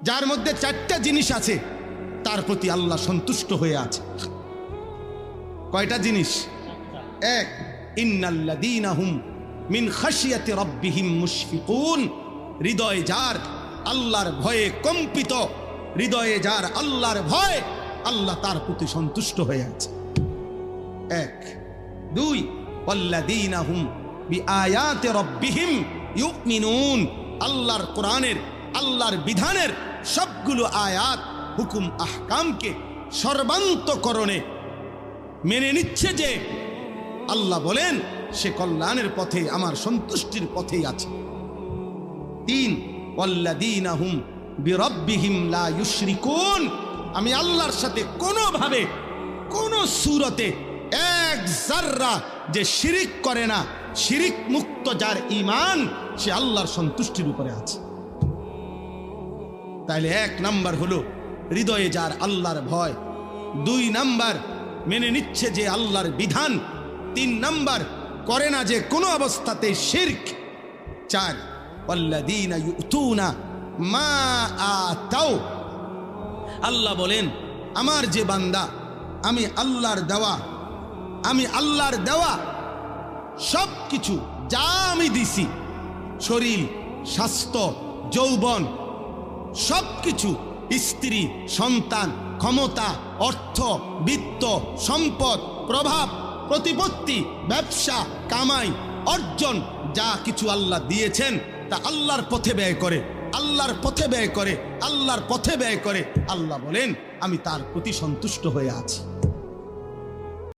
যার মধ্যে চারটা জিনিস আছে, তার প্রতি আল্লাহ সন্তুষ্ট হয়ে আছে। কয়টা জিনিস? এক, ইন্নাল্লাযীনা হুম মিন খাশিয়াতি রাব্বিহিম মুশফিকুন। হৃদয় যার আল্লাহর ভয়ে কম্পিত, হৃদয়ে যার আল্লাহর ভয়, আল্লাহ তার প্রতি সন্তুষ্ট হয়ে আছে। এক। দুই, ওয়াল্লাযীনা হুম বিআয়াতি রাব্বিহিম ইউমিনুন। আল্লাহর কোরআনের, আল্লাহর বিধানের সবগুলো আয়াত, হুকুম, আহকামকে সর্বান্তকরণে মেনে নিচ্ছে যে আল্লাহ বলেন সে কল্যাণের পথে, আমার সন্তুষ্টির পথেই আছে। তিন, ওয়াল্লাযীনা হুম বিরাব্বিহিম লা ইউশরিকুন। আমি আল্লাহর সাথে কোনোভাবে, কোন সূরতে এক যাররা যে শিরিক করে না, শিরিক মুক্ত যার ঈমান, সে আল্লাহর সন্তুষ্টির উপরে আছে। তাইলে এক নাম্বার হলো হৃদয়ে যার আল্লাহর ভয়। দুই নাম্বার, মেনে নিচ্ছে যে আল্লাহর বিধান। তিন নাম্বার, করে না যে কোনো অবস্থাতে শিরক। চার, ওয়াল্লাযীনা ইউতুনা মা আতাও। আল্লাহ বলেন আমার যে বান্দা, আমি আল্লাহর দেওয়া সব কিছু যা আমি দিছি, শরীর, স্বাস্থ্য, যৌবন, সব কিছু, স্ত্রী, সন্তান, ক্ষমতা, অর্থ, বিত্ত, সম্পদ, প্রভাব, প্রতিপত্তি, ব্যবসা, কামাই, অর্জন, যা কিছু আল্লাহ দিয়েছেন তা আল্লাহর পথে ব্যয় করে, আল্লাহর পথে ব্যয় করে, আল্লাহর পথে ব্যয় করে। আল্লাহ বলেন আমি তার প্রতি সন্তুষ্ট হয়ে আছি।